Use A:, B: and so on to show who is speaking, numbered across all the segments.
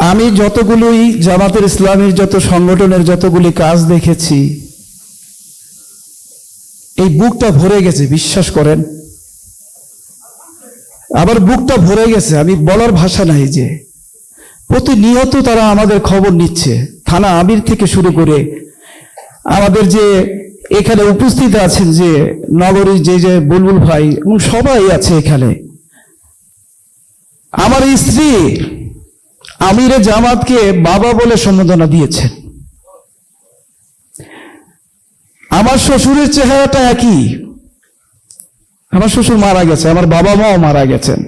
A: আমি যতগুলোই জামাতের ইসলামের যত সংগঠনের যতগুলি কাজ দেখেছি, এই বুকটা ভরে গেছে, বিশ্বাস করেন। আবার বুকটা ভরে গেছে, আমি বলার ভাষা নাই। যে প্রতিনিয়ত তারা আমাদের খবর নিচ্ছে, থানা আমির থেকে শুরু করে আমাদের যে এখানে উপস্থিত আছেন যে নগরীর যে বুলবুল ভাই এবং সবাই আছে এখানে। আমার স্ত্রী আমিরে জামাতকে বাবা বলে সম্বোধনা দিয়েছেন। আমার শ্বশুরের চেহারাটা একই। আমার শ্বশুর মারা গেছে, আমার বাবা মাও মারা গেছেন।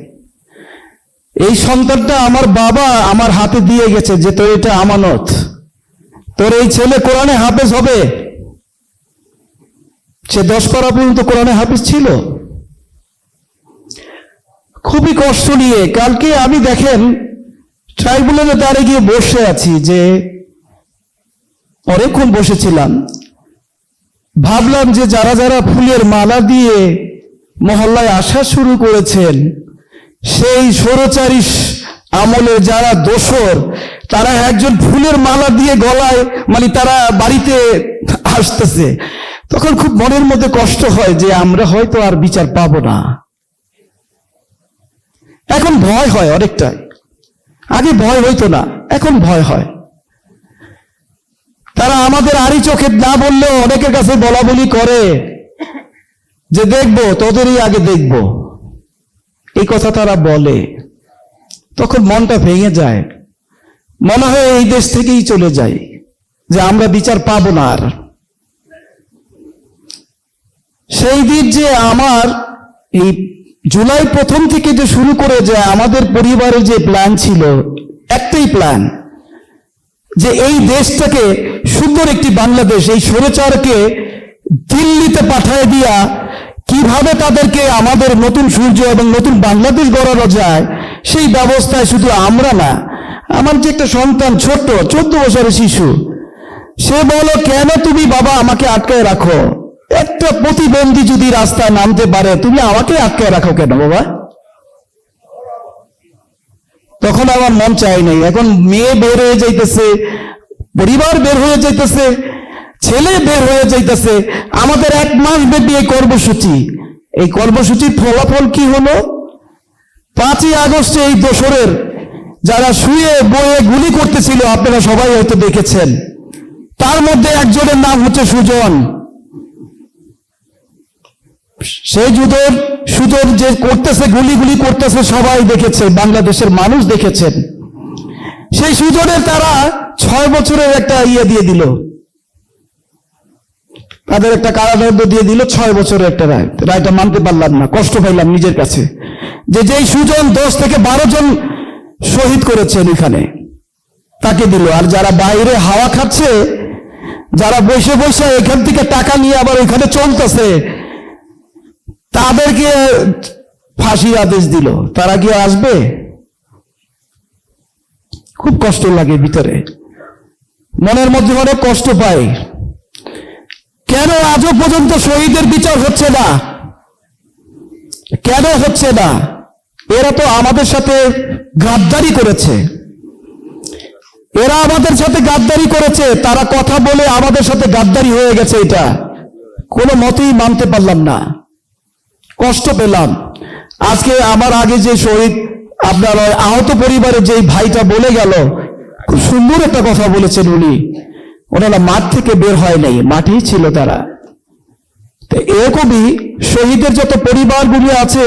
A: এই সন্তানটা আমার বাবা আমার হাতে দিয়ে গেছে যে তোর এটা আমানত, তোর এই ছেলে কোরআনে হাফেজ হবে। সে 10 পারা পর্যন্ত কোরআনে হাফেজ ছিল। খুবই কষ্ট নিয়ে কালকে আমি দেখেন ট্রাইব্যুনালে দাঁড়িয়ে গিয়ে বসে আছি, যে অনেকক্ষণ বসেছিলাম। ভাবলাম যে যারা যারা ফুলের মালা দিয়ে মহল্লায় আসা শুরু করেছেন, সেই স্বৈরাচারী আমলে যারা দোসর, তারা একজন ফুলের মালা দিয়ে গলায় মানে তারা বাড়িতে আসতেছে। তখন খুব মনের মধ্যে কষ্ট হয় যে আমরা হয়তো আর বিচার পাবো না। এখন ভয় হয় অনেকটাই। আগে ভয় হইতো না, এখন ভয় হয়। তারা আমাদের আড়ি চোখে না বললেও অনেকের কাছে বলা বলি করে যে দেখবো, তোদেরই আগে দেখবো, এই কথা তারা বলে। তখন মনটা ভেঙে যায়, মনে হয় এই দেশ থেকেই চলে যায়, যে আমরা বিচার পাবো না আর। সেই দিন যে আমার এই জুলাই 1 থেকে যে শুরু করে যে আমাদের পরিবারের যে প্ল্যান ছিল, একটাই প্ল্যান, যে এই দেশটাকে সুন্দর একটি বাংলাদেশ, এই স্বৈরাচারকে দিল্লিতে পাঠিয়ে দিয়া কিভাবে তাদেরকে আমাদের নতুন সূর্য এবং নতুন বাংলাদেশ গড়ানো যায়, সেই ব্যবস্থায় শুধু আমরা না, আমার যে একটা সন্তান ছোট 14 বছরের শিশু, সে বলো কেন তুমি বাবা আমাকে আটকায় রাখো? একটা প্রতিবন্ধী যদি রাস্তায় নামতে পারে, তুমি আমাকে আটকায় রাখো কেন বাবা? তখন আমার মন চাই নাই। এখন মেয়ে বের হয়ে যাইতেছে, পরিবার বের হয়ে যাইতেছে, ছেলে বের হয়ে যাইতেছে। আমাদের 1 মাস ব্যাপী এই কর্মসূচি, এই কর্মসূচির ফলাফল কি হলো? 5ই আগস্টে এই দোসরের যারা শুয়ে বয়ে গুলি করতেছিল, আপনারা সবাই হয়তো দেখেছেন। তার মধ্যে একজনের নাম হচ্ছে সুজন। সেই সুজন যে করতেছে, গুলি করতেছে, সবাই দেখেছে, বাংলাদেশের মানুষ দেখেছেন। সেই সুজনের তারা 6 বছরের একটা দিয়ে দিল, তাদের একটা কারাদণ্ড দিয়ে দিল, 6 বছরের একটা রায়। রায়টা মানতে পারলাম না, কষ্ট পাইলাম নিজের কাছে, যে যেই সুজন 10 থেকে 12 জন শহীদ করেছেন এখানে, তাকে দিল। আর যারা বাইরে হাওয়া খাচ্ছে, যারা বসে বসে এখান থেকে টাকা নিয়ে আবার ওইখানে চলতেছে, তাদেরকে ফাঁসির আদেশ দিল। তারা কি আসবে? খুব কষ্ট লাগে ভিতরে, মনের মধ্যে অনেক কষ্ট পাই। কেন আজও পর্যন্ত শহীদের বিচার হচ্ছে না? কেন হচ্ছে না? এরা তো আমাদের সাথে গাদ্দারি করেছে, এরা আমাদের সাথে গাদ্দারি করেছে। তারা কথা বলে আমাদের সাথে গাদ্দারি হয়ে গেছে। এটা কোনো মতেই মানতে পারলাম না, কষ্ট পেলাম। আজকে আমার আগে যে শহীদ, আপনার আহত পরিবারের যে ভাইটা বলে গেল, খুব সুন্দর একটা কথা বলেছেন উনি। ওনারা মাঠ থেকে বের হয় নাই, মাঠেই ছিল তারা। তো এরকমই শহীদের যত পরিবারগুলি আছে,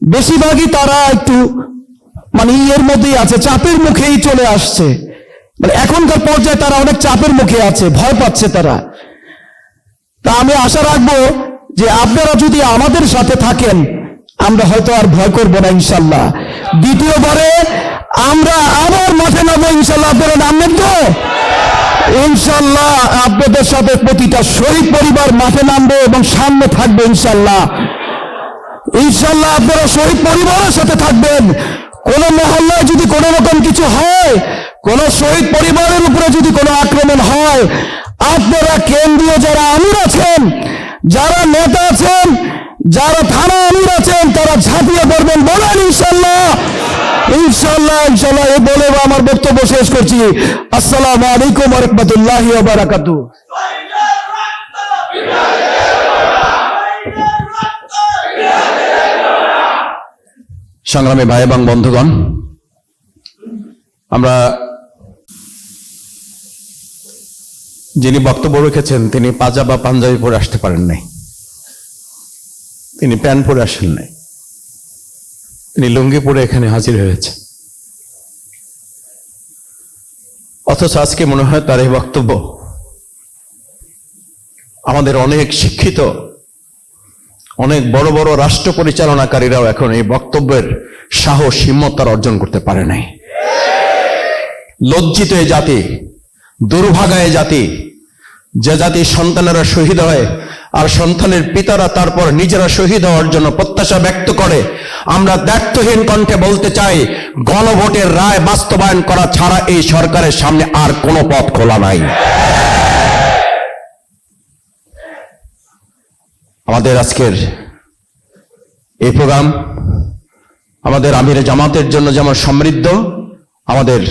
A: বেশিরভাগই তারা একটু মানে এর মধ্যেই আছে, চাপের মুখেই চলে আসছে। মানে এখনকার পর্যায়ে তারা অনেক চাপের মুখে আছে, ভয় পাচ্ছে তারা। তা আমি আশা রাখবো যে আপনারা যদি আমাদের সাথে থাকেন, আমরা হয়তো আর ভয় করবো না ইনশাল্লাহ। দ্বিতীয়বারে আমরা আবার মাঠে নামবো ইনশাল্লাহ। আপনারা নামবেন তো ইনশাল্লাহ? আপনাদের সাথে প্রতিটা শহীদ পরিবার মাঠে নামবে এবং সামনে থাকবে ইনশাল্লাহ। ইনশাল্লাহ আপনারা শহীদ পরিবারের সাথে থাকবেন। কোন মহল্লায় যদি কোনো রকম কিছু হয়, কোন শহীদ পরিবারের উপরে যদি কোনো আক্রমণ হয়, আপনারা কেন্দ্রীয় যারা আমির আছেন, যারা নেতা আছেন, যারা থানা আমির আছেন, তারা ঝাঁপিয়ে পড়বেন। বলেন ইনশাল্লাহ। ইনশাআল্লাহ ইনশাআল্লাহ এই বলে আমার বক্তব্য শেষ করছি। আসসালামু আলাইকুম ওয়া রাহমাতুল্লাহি ওয়া বারাকাতুহু।
B: সংগ্রামী ভাই এবং বন্ধুগণ, আমরা যিনি বক্তব্য রেখেছেন তিনি পাজামা পাঞ্জাবি পরে আসতে পারেন নাই, তিনি প্যান্ট পরে আসেন নাই, তিনি লুঙ্গি পরে এখানে হাজির হয়েছে। অথচ আজকে মনে হয় তার এই বক্তব্য আমাদের অনেক শিক্ষিত, অনেক বড় বড় রাষ্ট্র পরিচালনাকারীরাও এখন এই বক্তব্যের সাহস হিম্মত তারা অর্জন করতে পারে নাই। লজ্জিত এই জাতি, দুর্ভাগা এই জাতি, যে জাতি সন্তানেরা শহীদ হয় আর সন্তানের পিতারা তারপর নিজেরা শহীদ হওয়ার জন্য প্রত্যাশা ব্যক্ত করে। আমরা দ্ব্যর্থহীন কণ্ঠে বলতে চাই, গণভোটের রায় বাস্তবায়ন করা ছাড়া এই সরকারের সামনে আর কোনো পথ খোলা নাই। আমাদের আজকের এই প্রোগ্রাম আমাদের আমিরে জামাতের জন্য যেমন সমৃদ্ধ, আমাদের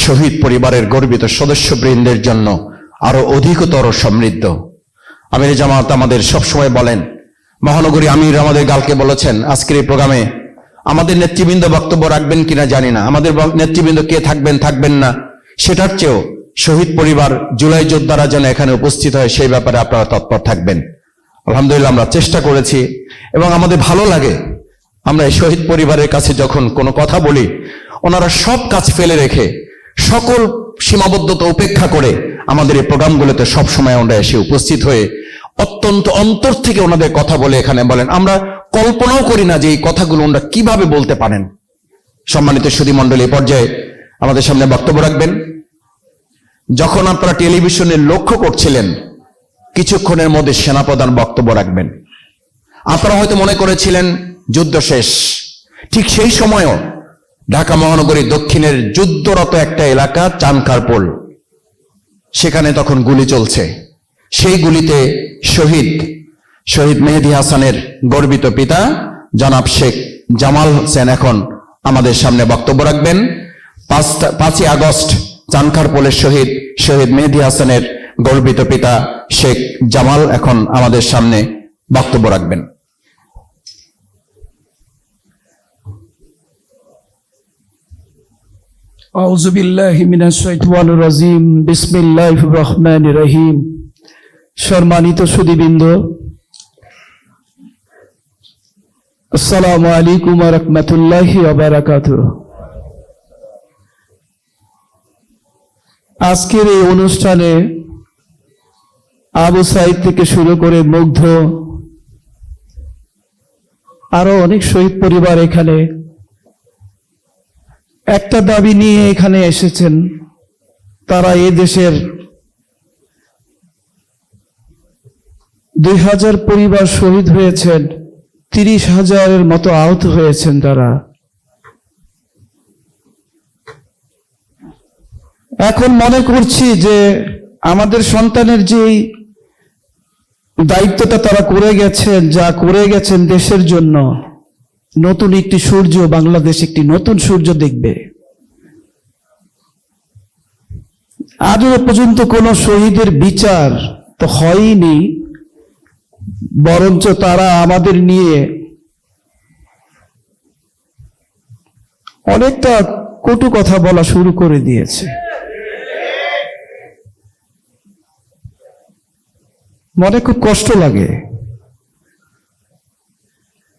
B: শহীদ পরিবারের গর্বিত সদস্যবৃন্দের জন্য আরো অধিকতর সমৃদ্ধ। আমিরে জামাত আমাদের সবসময় বলেন, মহানগরী আমির আমাদের গালকে বলেছেন, আজকের এই প্রোগ্রামে আমাদের নেতৃবৃন্দ বক্তব্য রাখবেন কিনা জানি না, আমাদের নেতৃবৃন্দ কে থাকবেন থাকবেন না সেটার চেয়েও শহীদ পরিবার, জুলাই যোদ্ধারা যেন এখানে উপস্থিত হয় সেই ব্যাপারে আপনারা তৎপর থাকবেন। আলহামদুলিল্লাহ আমরা চেষ্টা করেছি এবং আমাদের ভালো লাগে, আমরা এই শহীদ পরিবারের কাছে যখন কোনো কথা বলি, ওনারা সব কাজ ফেলে রেখে সকল সীমাবদ্ধতা উপেক্ষা করে আমাদের এই প্রোগ্রামগুলোতে সবসময় আমরা এসে উপস্থিত হয়ে অত্যন্ত অন্তর থেকে ওনাদের কথা বলে এখানে বলেন। আমরা কল্পনাও করি না যে এই কথাগুলো ওনারা কিভাবে বলতে পারেন। সম্মানিত সুধী মণ্ডলী, এই পর্যায়ে আমাদের সামনে বক্তব্য রাখবেন। যখন আপনারা টেলিভিশনে লক্ষ্য করছিলেন কিছুক্ষণের মধ্যে সেনাপ্রধান বক্তব্য রাখবেন, আপনারা হয়তো মনে করেছিলেন যুদ্ধ শেষ। ঠিক সেই সময়ও ঢাকা মহানগরী দক্ষিণের যুদ্ধরত একটা এলাকা চানখারপোল, সেখানে তখন গুলি চলছে। সেই গুলিতে শহীদ মেহেদী হাসানের গর্বিত পিতা জনাব শেখ জামাল হোসেন এখন আমাদের সামনে বক্তব্য রাখবেন। 5ই আগস্ট চানখারপোলের শহীদ মেহেদী হাসানের গর্বিত পিতা শেখ জামাল এখন আমাদের সামনে বক্তব্য রাখবেন।
A: আউযু বিল্লাহি মিনাশ শাইতানির রাজিম। বিসমিল্লাহির রহমানির রহিম। সম্মানিত সুধীবৃন্দ, আসসালামু আলাইকুম ওয়া রাহমাতুল্লাহি ওয়া বারাকাতুহু। আজকের এই অনুষ্ঠানে আবু সাইদ থেকে শুরু করে মুগ্ধ, আরো অনেক শহীদ পরিবার এখানে একটা দাবি নিয়ে এখানে এসেছেন। তারা এই দেশের 2000 পরিবার শহীদ হয়েছেন, 30,000-এর মতো আহত হয়েছেন। তারা এখন মনে করছি যে আমাদের সন্তানের যে দায়িত্বটা তারা করে গেছেন, যা করে গেছেন দেশের জন্য, নতুন একটি সূর্য, বাংলাদেশ একটি নতুন সূর্য দেখবে। আজও পর্যন্ত কোন শহীদের বিচার তো হয়নি, বরঞ্চ তারা আমাদের নিয়ে অনেকটা কটু কথা বলা শুরু করে দিয়েছে। মনে খুব কষ্ট লাগে।